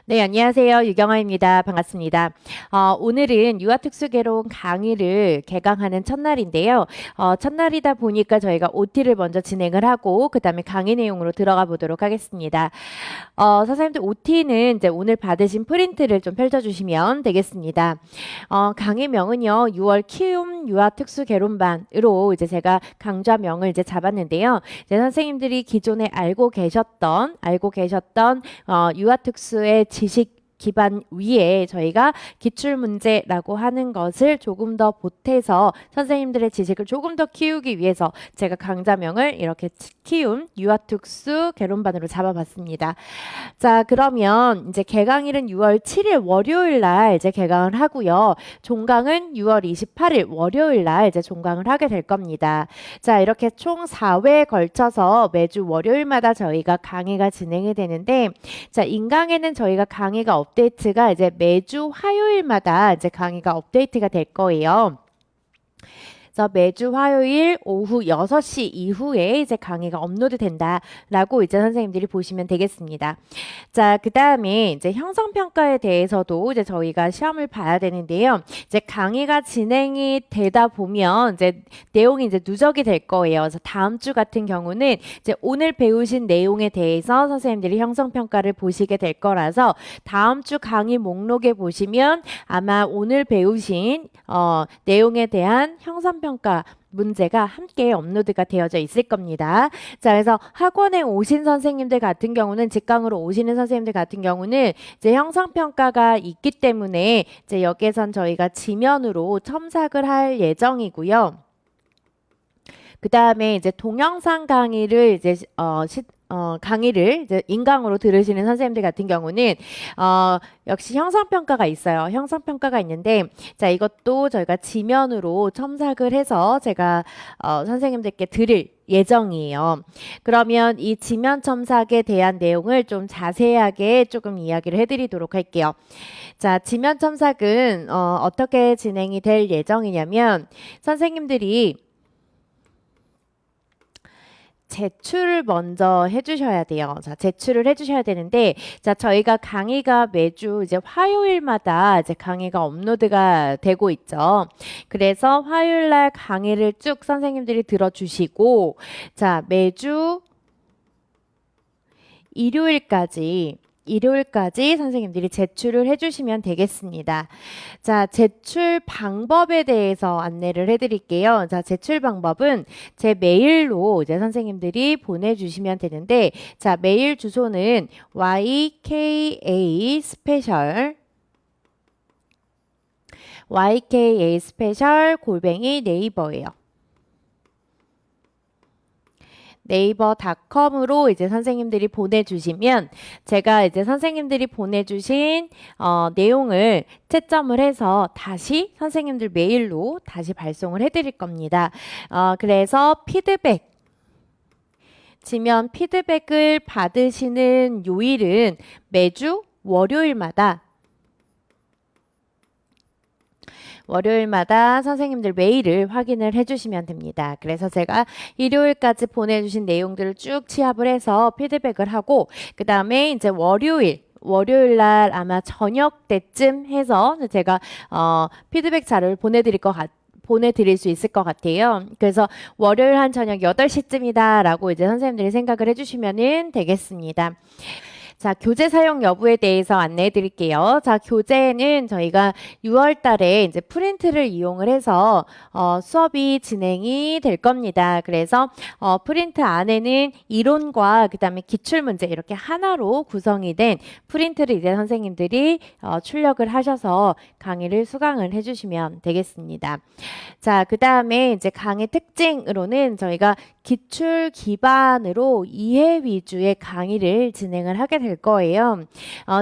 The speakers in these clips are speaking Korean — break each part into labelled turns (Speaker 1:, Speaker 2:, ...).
Speaker 1: 네, 안녕하세요. 유경아입니다. 반갑습니다. 오늘은 유아특수개론 강의를 개강하는 첫날인데요. 첫날이다 보니까 저희가 OT를 먼저 진행을 하고 그 다음에 강의 내용으로 들어가 보도록 하겠습니다. 선생님들 OT는 이제 오늘 받으신 프린트를 좀 펼쳐주시면 되겠습니다. 강의명은요, 6월 키움 유아특수개론반으로 이제 제가 강좌명을 이제 잡았는데요. 이제 선생님들이 기존에 알고 계셨던 유아특수의 지식 기반 위에 저희가 기출문제라고 하는 것을 조금 더 보태서 선생님들의 지식을 조금 더 키우기 위해서 제가 강좌명을 이렇게 키움 유아특수 개론반으로 잡아봤습니다. 자, 그러면 이제 개강일은 6월 7일 월요일 날 이제 개강을 하고요. 종강은 6월 28일 월요일 날 이제 종강을 하게 될 겁니다. 자, 이렇게 총 4회에 걸쳐서 매주 월요일마다 저희가 강의가 진행이 되는데, 자, 인강에는 저희가 강의가 업데이트가 이제 매주 화요일마다 이제 강의가 업데이트가 될 거예요. 그래서 매주 화요일 오후 6시 이후에 이제 강의가 업로드 된다라고 이제 선생님들이 보시면 되겠습니다. 자, 그 다음에 이제 형성평가에 대해서도 이제 저희가 시험을 봐야 되는데요. 이제 강의가 진행이 되다 보면 이제 내용이 이제 누적이 될 거예요. 그래서 다음 주 같은 경우는 이제 오늘 배우신 내용에 대해서 선생님들이 형성평가를 보시게 될 거라서 다음 주 강의 목록에 보시면 아마 오늘 배우신 내용에 대한 형성평가 문제가 함께 업로드가 되어져 있을 겁니다. 자, 그래서 학원에 오신 선생님들 같은 경우는 직강으로 오시는 선생님들 같은 경우는 이제 형성평가가 있기 때문에 이제 여기에선 저희가 지면으로 첨삭을 할 예정이고요. 그 다음에 이제 동영상 강의를 이제 강의를 이제 인강으로 들으시는 선생님들 같은 경우는 역시 형성평가가 있어요. 형성평가가 있는데 자, 이것도 저희가 지면으로 첨삭을 해서 제가 선생님들께 드릴 예정이에요. 그러면 이 지면 첨삭에 대한 내용을 좀 자세하게 조금 이야기를 해드리도록 할게요. 자, 지면 첨삭은 어떻게 진행이 될 예정이냐면 선생님들이 제출을 먼저 해주셔야 돼요. 자, 제출을 해주셔야 되는데, 자, 저희가 강의가 매주 이제 화요일마다 이제 강의가 업로드가 되고 있죠. 그래서 화요일 날 강의를 쭉 선생님들이 들어주시고, 자, 매주 일요일까지 선생님들이 제출을 해주시면 되겠습니다. 자, 제출 방법에 대해서 안내를 해드릴게요. 자, 제출 방법은 제 메일로 이제 선생님들이 보내주시면 되는데, 자, 메일 주소는 yka 골뱅이 네이버예요. 네이버닷컴으로 이제 선생님들이 보내주시면 제가 이제 선생님들이 보내주신 내용을 채점을 해서 다시 선생님들 메일로 다시 발송을 해드릴 겁니다. 그래서 지면 피드백을 받으시는 요일은 매주 월요일마다 선생님들 메일을 확인을 해주시면 됩니다. 그래서 제가 일요일까지 보내주신 내용들을 쭉 취합을 해서 피드백을 하고 그 다음에 이제 월요일 날 아마 저녁 때쯤 해서 제가 피드백 자료를 보내드릴 수 있을 것 같아요. 그래서 월요일 한 저녁 8시쯤이다 라고 이제 선생님들이 생각을 해주시면 되겠습니다. 자, 교재 사용 여부에 대해서 안내해 드릴게요. 자, 교재는 저희가 6월 달에 이제 프린트를 이용을 해서 수업이 진행이 될 겁니다. 그래서 프린트 안에는 이론과 그다음에 기출문제 이렇게 하나로 구성이 된 프린트를 이제 선생님들이 출력을 하셔서 강의를 수강을 해주시면 되겠습니다. 자, 그다음에 이제 강의 특징으로는 저희가 기출 기반으로 이해 위주의 강의를 진행을 하게 될 거예요.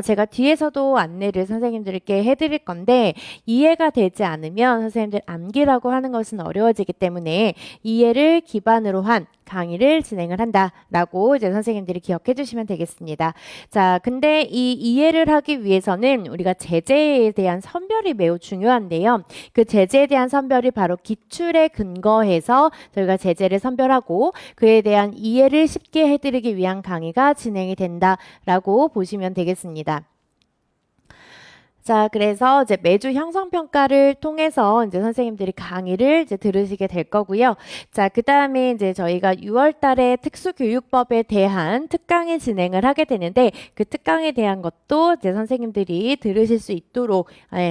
Speaker 1: 제가 뒤에서도 안내를 선생님들께 해드릴 건데 이해가 되지 않으면 선생님들 암기라고 하는 것은 어려워지기 때문에 이해를 기반으로 한 강의를 진행을 한다라고 이제 선생님들이 기억해 주시면 되겠습니다. 자, 근데 이 이해를 하기 위해서는 우리가 제재에 대한 선별이 매우 중요한데요. 그 제재에 대한 선별이 바로 기출에 근거해서 저희가 제재를 선별하고 그에 대한 이해를 쉽게 해드리기 위한 강의가 진행이 된다라고 보시면 되겠습니다. 자, 그래서 이제 매주 형성평가를 통해서 이제 선생님들이 강의를 이제 들으시게 될 거고요. 자, 그 다음에 이제 저희가 6월 달에 특수교육법에 대한 특강을 진행을 하게 되는데 그 특강에 대한 것도 이제 선생님들이 들으실 수 있도록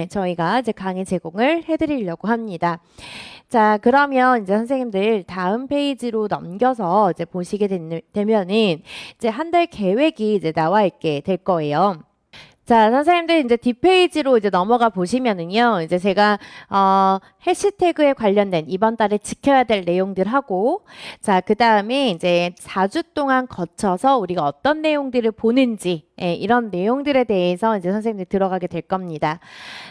Speaker 1: 저희가 이제 강의 제공을 해드리려고 합니다. 자, 그러면 이제 선생님들 다음 페이지로 넘겨서 이제 보시게 되면은 이제 한 달 계획이 이제 나와 있게 될 거예요. 자, 선생님들 이제 뒷페이지로 이제 넘어가 보시면은요. 이제 제가 해시태그에 관련된 이번 달에 지켜야 될 내용들하고 자, 그다음에 이제 4주 동안 거쳐서 우리가 어떤 내용들을 보는지 이런 내용들에 대해서 이제 선생님들 들어가게 될 겁니다.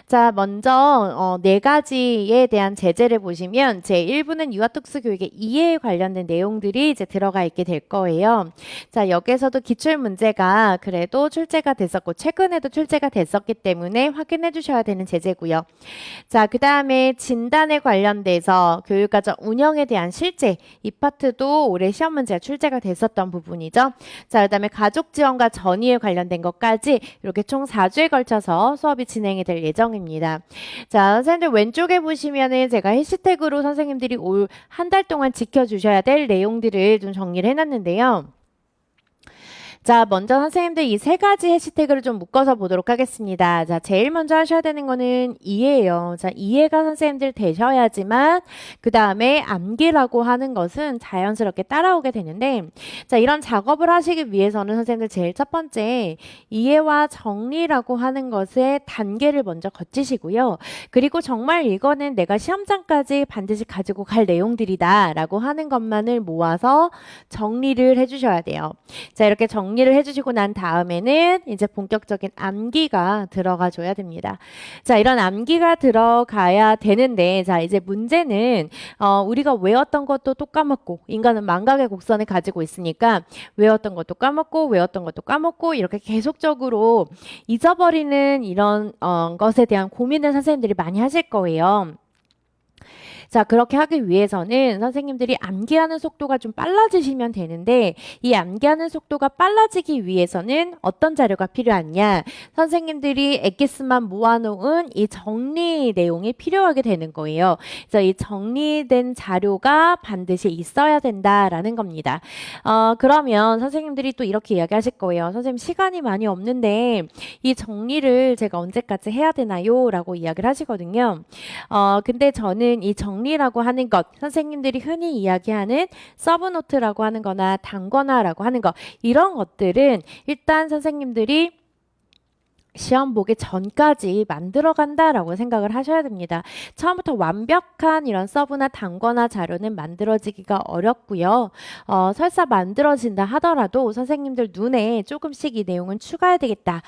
Speaker 1: 자, 먼저 네 가지에 대한 제재를 보시면 제 1부는 유아특수교육의 이해에 관련된 내용들이 이제 들어가 있게 될 거예요. 자, 여기에서도 기출 문제가 그래도 출제가 됐었고 최근에도 출제가 됐었기 때문에 확인해 주셔야 되는 제재고요. 자, 그다음에 진단에 관련돼서 교육과정 운영에 대한 실제 이 파트도 올해 시험 문제가 출제가 됐었던 부분이죠. 자, 그다음에 가족 지원과 전이에 관련된 것까지 이렇게 총 4주에 걸쳐서 수업이 진행이 될 예정입니다. 자, 선생님들 왼쪽에 보시면은 제가 해시태그로 선생님들이 올 한 달 동안 지켜주셔야 될 내용들을 좀 정리를 해놨는데요. 자, 먼저 선생님들 이 세 가지 해시태그를 좀 묶어서 보도록 하겠습니다. 자, 제일 먼저 하셔야 되는 거는 이해예요. 자, 이해가 선생님들 되셔야지만 그 다음에 암기라고 하는 것은 자연스럽게 따라오게 되는데 자, 이런 작업을 하시기 위해서는 선생님들 제일 첫 번째 이해와 정리라고 하는 것의 단계를 먼저 거치시고요. 그리고 정말 이거는 내가 시험장까지 반드시 가지고 갈 내용들이다 라고 하는 것만을 모아서 정리를 해주셔야 돼요. 자, 이렇게 정리를 해주시고 난 다음에는 이제 본격적인 암기가 들어가 줘야 됩니다. 자, 이런 암기가 들어가야 되는데 자, 이제 문제는 우리가 외웠던 것도 또 까먹고 인간은 망각의 곡선을 가지고 있으니까 외웠던 것도 까먹고 외웠던 것도 까먹고 이렇게 계속적으로 잊어버리는 이런 것에 대한 고민을 선생님들이 많이 하실 거예요. 자, 그렇게 하기 위해서는 선생님들이 암기하는 속도가 좀 빨라지시면 되는데 이 암기하는 속도가 빨라지기 위해서는 어떤 자료가 필요하냐? 선생님들이 엑기스만 모아놓은 이 정리 내용이 필요하게 되는 거예요. 그래서 이 정리된 자료가 반드시 있어야 된다라는 겁니다. 그러면 선생님들이 또 이렇게 이야기하실 거예요. 선생님 시간이 많이 없는데 이 정리를 제가 언제까지 해야 되나요? 라고 이야기를 하시거든요. 근데 저는 이 정리라고 하는 것, 선생님들이 흔히 이야기하는 서브노트라고 하는 거나 단권화라고 하는 것, 이런 것들은 일단 선생님들이 시험 보기 전까지 만들어 간다라고 생각을 하셔야 됩니다. 처음부터 완벽한 이런 서브나 단권화 자료는 만들어지기가 어렵고요. 설사 만들어진다 하더라도 선생님들 눈에 조금씩 이 내용은 추가해야 되겠다.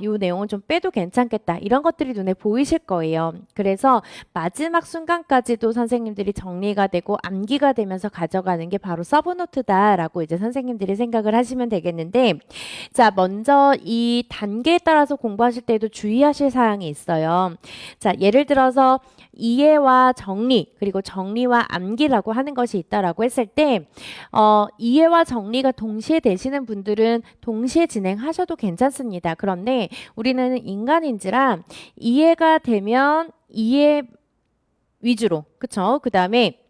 Speaker 1: 이 내용은 좀 빼도 괜찮겠다. 이런 것들이 눈에 보이실 거예요. 그래서 마지막 순간까지도 선생님들이 정리가 되고 암기가 되면서 가져가는 게 바로 서브노트다라고 이제 선생님들이 생각을 하시면 되겠는데 자, 먼저 이 단계에 따라서 공부하실 때도 주의하실 사항이 있어요. 자, 예를 들어서 이해와 정리 그리고 정리와 암기라고 하는 것이 있다라고 했을 때 이해와 정리가 동시에 되시는 분들은 동시에 진행하셔도 괜찮습니다. 그런데 우리는 인간인지라 이해가 되면 이해 위주로 그쵸? 그 다음에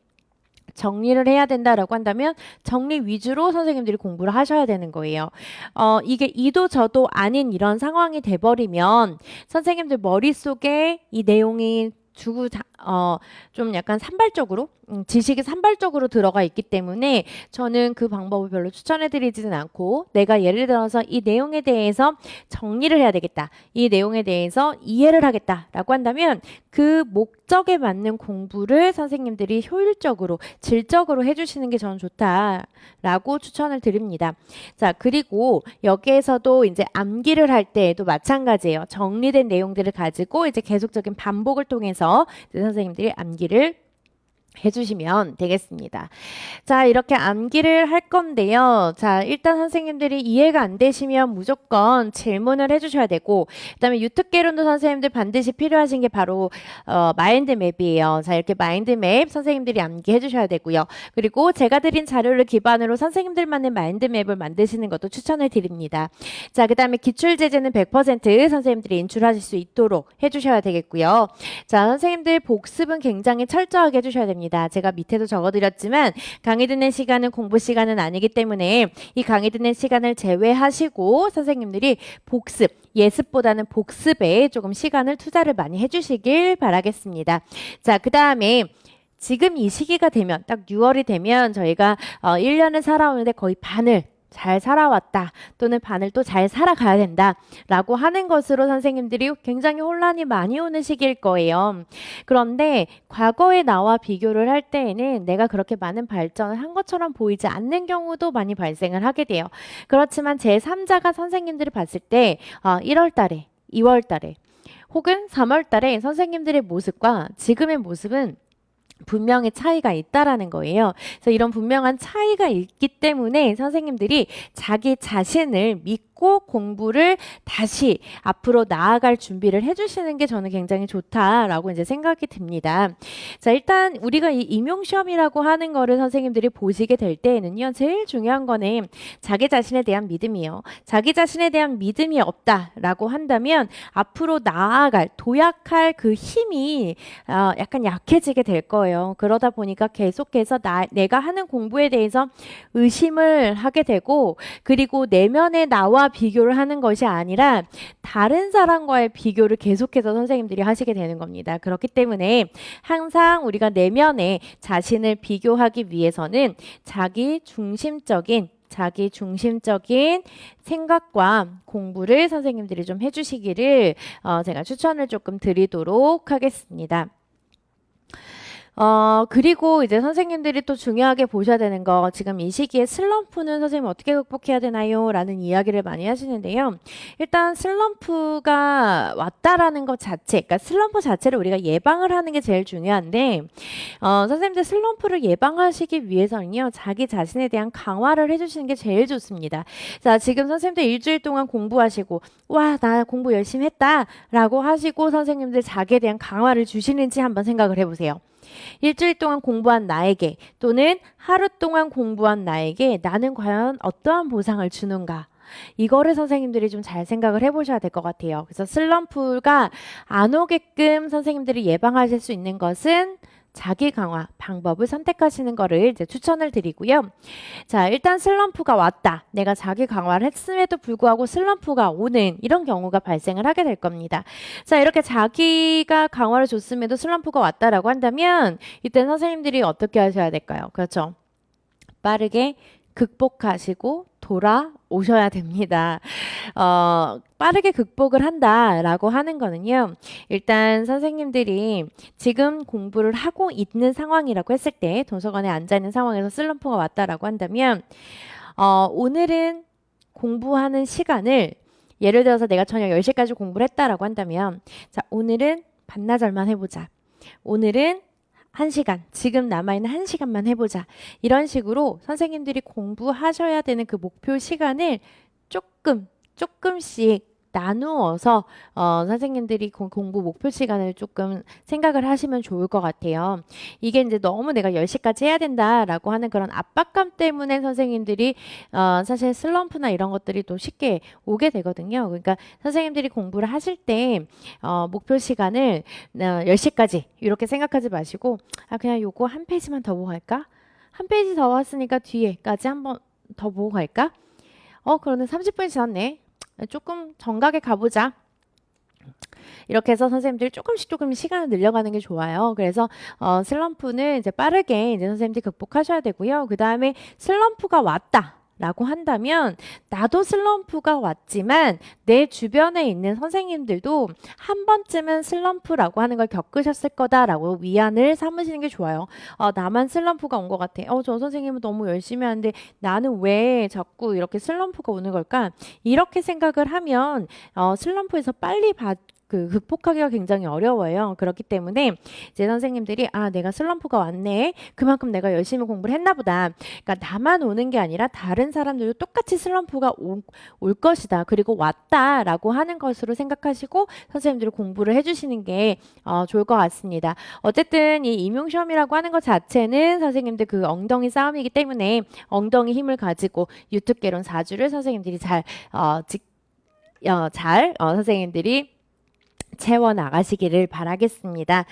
Speaker 1: 정리를 해야 된다라고 한다면 정리 위주로 선생님들이 공부를 하셔야 되는 거예요. 이게 이도 저도 아닌 이런 상황이 돼버리면 선생님들 머릿속에 이 내용이 좀 약간 산발적으로 지식이 산발적으로 들어가 있기 때문에 저는 그 방법을 별로 추천해드리지는 않고 내가 예를 들어서 이 내용에 대해서 정리를 해야 되겠다. 이 내용에 대해서 이해를 하겠다라고 한다면 그 목적에 맞는 공부를 선생님들이 효율적으로 질적으로 해주시는 게 저는 좋다라고 추천을 드립니다. 자, 그리고 여기에서도 이제 암기를 할 때도 마찬가지예요. 정리된 내용들을 가지고 이제 계속적인 반복을 통해서 이제 선생님들이 암기를 해주시면 되겠습니다. 자, 이렇게 암기를 할 건데요. 자, 일단 선생님들이 이해가 안 되시면 무조건 질문을 해주셔야 되고, 그다음에 유특계론도 선생님들 반드시 필요하신 게 바로 마인드맵이에요. 자, 이렇게 마인드맵 선생님들이 암기해 주셔야 되고요. 그리고 제가 드린 자료를 기반으로 선생님들만의 마인드맵을 만드시는 것도 추천을 드립니다. 자, 그다음에 기출제재는 100% 선생님들이 인출하실 수 있도록 해주셔야 되겠고요. 자, 선생님들 복습은 굉장히 철저하게 해주셔야 됩니다. 제가 밑에도 적어드렸지만 강의 듣는 시간은 공부 시간은 아니기 때문에 이 강의 듣는 시간을 제외하시고 선생님들이 복습, 예습보다는 복습에 조금 시간을 투자를 많이 해주시길 바라겠습니다. 자, 그 다음에 지금 이 시기가 되면 딱 6월이 되면 저희가 1년을 살아오는데 거의 반을 잘 살아왔다 또는 반을 또 잘 살아가야 된다 라고 하는 것으로 선생님들이 굉장히 혼란이 많이 오는 시기일 거예요. 그런데 과거의 나와 비교를 할 때에는 내가 그렇게 많은 발전을 한 것처럼 보이지 않는 경우도 많이 발생을 하게 돼요. 그렇지만 제3자가 선생님들을 봤을 때 1월 달에 2월 달에 혹은 3월 달에 선생님들의 모습과 지금의 모습은 분명히 차이가 있다라는 거예요. 그래서 이런 분명한 차이가 있기 때문에 선생님들이 자기 자신을 믿고 공부를 다시 앞으로 나아갈 준비를 해주시는 게 저는 굉장히 좋다라고 이제 생각이 듭니다. 자, 일단 우리가 이 임용시험이라고 하는 거를 선생님들이 보시게 될 때에는요, 제일 중요한 거는 자기 자신에 대한 믿음이에요. 자기 자신에 대한 믿음이 없다라고 한다면 앞으로 나아갈, 도약할 그 힘이 약간 약해지게 될 거예요. 그러다 보니까 계속해서 내가 하는 공부에 대해서 의심을 하게 되고, 그리고 내면의 나와 비교를 하는 것이 아니라 다른 사람과의 비교를 계속해서 선생님들이 하시게 되는 겁니다. 그렇기 때문에 항상 우리가 내면에 자신을 비교하기 위해서는 자기 중심적인 생각과 공부를 선생님들이 좀 해주시기를 제가 추천을 조금 드리도록 하겠습니다. 그리고 이제 선생님들이 또 중요하게 보셔야 되는 거, 지금 이 시기에 슬럼프는 선생님 어떻게 극복해야 되나요? 라는 이야기를 많이 하시는데요. 일단 슬럼프가 왔다라는 것 자체, 그러니까 슬럼프 자체를 우리가 예방을 하는 게 제일 중요한데, 선생님들 슬럼프를 예방하시기 위해서는요, 자기 자신에 대한 강화를 해주시는 게 제일 좋습니다. 자, 지금 선생님들 일주일 동안 공부하시고, 와, 나 공부 열심히 했다 라고 하시고 선생님들 자기에 대한 강화를 주시는지 한번 생각을 해보세요. 일주일 동안 공부한 나에게 또는 하루 동안 공부한 나에게 나는 과연 어떠한 보상을 주는가? 이거를 선생님들이 좀 잘 생각을 해보셔야 될 것 같아요. 그래서 슬럼프가 안 오게끔 선생님들이 예방하실 수 있는 것은 자기 강화 방법을 선택하시는 거를 이제 추천을 드리고요. 자, 일단 슬럼프가 왔다. 내가 자기 강화를 했음에도 불구하고 슬럼프가 오는 이런 경우가 발생을 하게 될 겁니다. 자, 이렇게 자기가 강화를 줬음에도 슬럼프가 왔다라고 한다면 이때 선생님들이 어떻게 하셔야 될까요? 그렇죠. 빠르게 극복하시고 돌아오셔야 됩니다. 빠르게 극복을 한다라고 하는 거는요. 일단 선생님들이 지금 공부를 하고 있는 상황이라고 했을 때 도서관에 앉아있는 상황에서 슬럼프가 왔다라고 한다면 오늘은 공부하는 시간을 예를 들어서 내가 저녁 10시까지 공부를 했다라고 한다면 자, 오늘은 반나절만 해보자. 오늘은 1시간, 지금 남아있는 1시간만 해보자. 이런 식으로 선생님들이 공부하셔야 되는 그 목표 시간을 조금씩 나누어서 선생님들이 공부 목표 시간을 조금 생각을 하시면 좋을 것 같아요. 이게 이제 너무 내가 10시까지 해야 된다라고 하는 그런 압박감 때문에 선생님들이 사실 슬럼프나 이런 것들이 또 쉽게 오게 되거든요. 그러니까 선생님들이 공부를 하실 때 목표 시간을 10시까지 이렇게 생각하지 마시고 그냥 요거 한 페이지만 더 보고 갈까? 한 페이지 더 왔으니까 뒤에까지 한번 더 보고 갈까? 그러면 30분이 지났네. 조금 정각에 가보자. 이렇게 해서 선생님들이 조금씩 시간을 늘려가는 게 좋아요. 그래서 슬럼프는 이제 빠르게 이제 선생님들이 극복하셔야 되고요. 그 다음에 슬럼프가 왔다. 라고 한다면 나도 슬럼프가 왔지만 내 주변에 있는 선생님들도 한 번쯤은 슬럼프라고 하는 걸 겪으셨을 거다라고 위안을 삼으시는 게 좋아요. 나만 슬럼프가 온 것 같아. 저 선생님은 너무 열심히 하는데 나는 왜 자꾸 이렇게 슬럼프가 오는 걸까? 이렇게 생각을 하면 슬럼프에서 빨리 극복하기가 굉장히 어려워요. 그렇기 때문에 이제 선생님들이 내가 슬럼프가 왔네. 그만큼 내가 열심히 공부를 했나 보다. 그러니까 나만 오는 게 아니라 다른 사람들도 똑같이 슬럼프가 올 것이다. 그리고 왔다라고 하는 것으로 생각하시고 선생님들이 공부를 해주시는 게 좋을 것 같습니다. 어쨌든 이 임용시험이라고 하는 것 자체는 선생님들 그 엉덩이 싸움이기 때문에 엉덩이 힘을 가지고 유특개론 4주를 선생님들이 선생님들이 채워 나가시기를 바라겠습니다.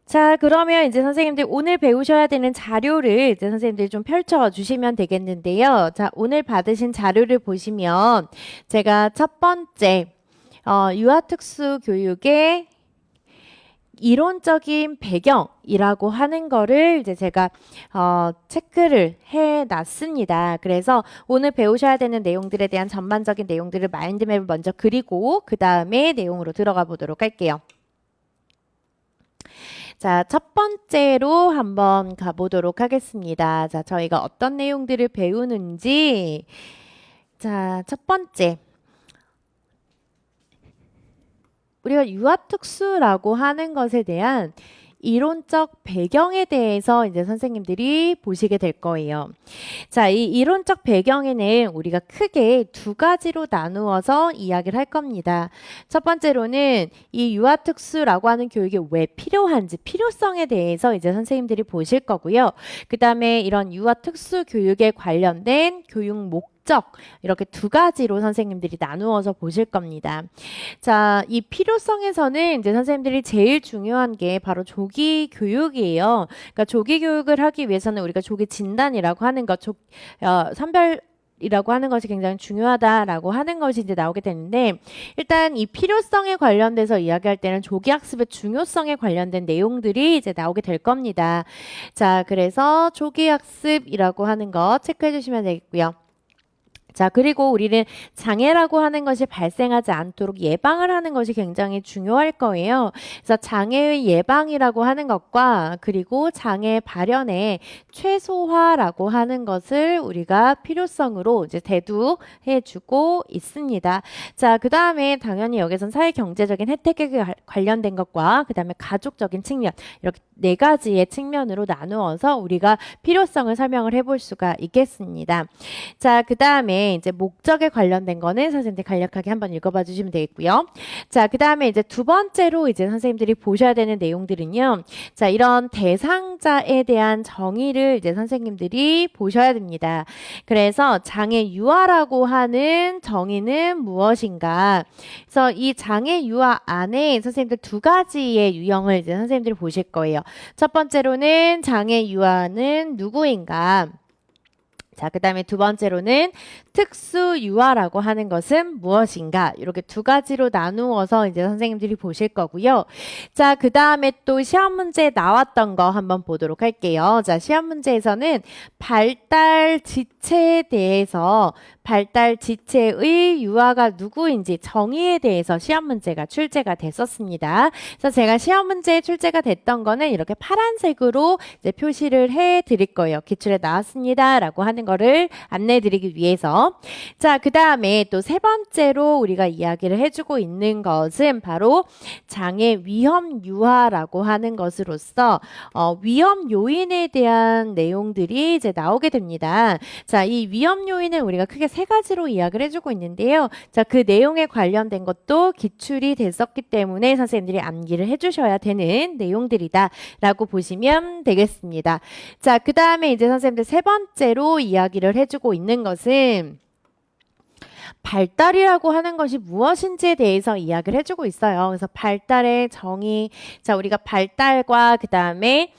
Speaker 1: 자, 그러면 이제 선생님들 오늘 배우셔야 되는 자료를 이제 선생님들이 좀 펼쳐 주시면 되겠는데요. 자, 오늘 받으신 자료를 보시면 제가 첫 번째 유아특수 교육의 이론적인 배경이라고 하는 거를 이제 제가 체크를 해 놨습니다. 그래서 오늘 배우셔야 되는 내용들에 대한 전반적인 내용들을 마인드맵을 먼저 그리고 그 다음에 내용으로 들어가 보도록 할게요. 자, 첫 번째로 한번 가보도록 하겠습니다. 자, 저희가 어떤 내용들을 배우는지. 자, 첫 번째. 우리가 유아특수라고 하는 것에 대한 이론적 배경에 대해서 이제 선생님들이 보시게 될 거예요. 자, 이 이론적 배경에는 우리가 크게 두 가지로 나누어서 이야기를 할 겁니다. 첫 번째로는 이 유아특수라고 하는 교육이 왜 필요한지, 필요성에 대해서 이제 선생님들이 보실 거고요. 그 다음에 이런 유아특수 교육에 관련된 교육 목적 이렇게 두 가지로 선생님들이 나누어서 보실 겁니다. 자, 이 필요성에서는 이제 선생님들이 제일 중요한 게 바로 조기 교육이에요. 그러니까 조기 교육을 하기 위해서는 우리가 조기 진단이라고 하는 것, 선별이라고 하는 것이 굉장히 중요하다라고 하는 것이 이제 나오게 되는데, 일단 이 필요성에 관련돼서 이야기할 때는 조기 학습의 중요성에 관련된 내용들이 이제 나오게 될 겁니다. 자, 그래서 조기 학습이라고 하는 거 체크해 주시면 되겠고요. 자, 그리고 우리는 장애라고 하는 것이 발생하지 않도록 예방을 하는 것이 굉장히 중요할 거예요. 그래서 장애의 예방이라고 하는 것과 그리고 장애 발현의 최소화라고 하는 것을 우리가 필요성으로 이제 대두해 주고 있습니다. 자, 그 다음에 당연히 여기선 사회경제적인 혜택에 관련된 것과 그 다음에 가족적인 측면, 이렇게 네 가지의 측면으로 나누어서 우리가 필요성을 설명을 해볼 수가 있겠습니다. 자, 그 다음에 이제 목적에 관련된 거는 선생님들 간략하게 한번 읽어봐 주시면 되겠고요. 자, 그 다음에 이제 두 번째로 이제 선생님들이 보셔야 되는 내용들은요. 자, 이런 대상자에 대한 정의를 이제 선생님들이 보셔야 됩니다. 그래서 장애 유아라고 하는 정의는 무엇인가? 그래서 이 장애 유아 안에 선생님들 두 가지의 유형을 이제 선생님들이 보실 거예요. 첫 번째로는 장애 유아는 누구인가? 자, 그 다음에 두 번째로는 특수 유아라고 하는 것은 무엇인가? 이렇게 두 가지로 나누어서 이제 선생님들이 보실 거고요. 자, 그 다음에 또 시험 문제에 나왔던 거 한번 보도록 할게요. 자, 시험 문제에서는 발달 지체에 대해서 발달 지체의 유아가 누구인지 정의에 대해서 시험 문제가 출제가 됐었습니다. 그래서 제가 시험 문제에 출제가 됐던 거는 이렇게 파란색으로 이제 표시를 해 드릴 거예요. 기출에 나왔습니다. 라고 하는 거를 안내해 드리기 위해서. 자, 그 다음에 또 세 번째로 우리가 이야기를 해주고 있는 것은 바로 장애 위험 유아라고 하는 것으로서 위험 요인에 대한 내용들이 이제 나오게 됩니다. 자, 이 위험 요인은 우리가 크게 세 가지로 이야기를 해주고 있는데요. 자, 그 내용에 관련된 것도 기출이 됐었기 때문에 선생님들이 암기를 해주셔야 되는 내용들이다 라고 보시면 되겠습니다. 자, 그 다음에 이제 선생님들 세 번째로 이야기를 해주고 있는 것은 발달이라고 하는 것이 무엇인지에 대해서 이야기를 해주고 있어요. 그래서 발달의 정의, 자, 우리가 발달과 그 다음에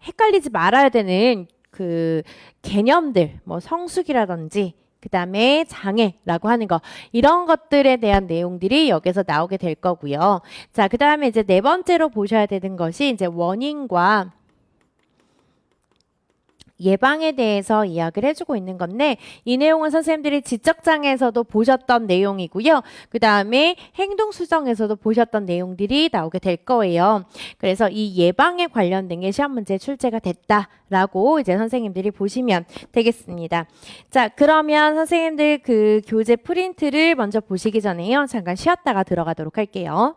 Speaker 1: 헷갈리지 말아야 되는 그 개념들, 뭐 성숙이라든지 그 다음에 장애라고 하는 거, 이런 것들에 대한 내용들이 여기서 나오게 될 거고요. 자, 그 다음에 이제 네 번째로 보셔야 되는 것이 이제 원인과 예방에 대해서 이야기를 해주고 있는 건데 이 내용은 선생님들이 지적장에서도 보셨던 내용이고요. 그 다음에 행동수정에서도 보셨던 내용들이 나오게 될 거예요. 그래서 이 예방에 관련된 게 시험 문제에 출제가 됐다라고 이제 선생님들이 보시면 되겠습니다. 자, 그러면 선생님들 그 교재 프린트를 먼저 보시기 전에요. 잠깐 쉬었다가 들어가도록 할게요.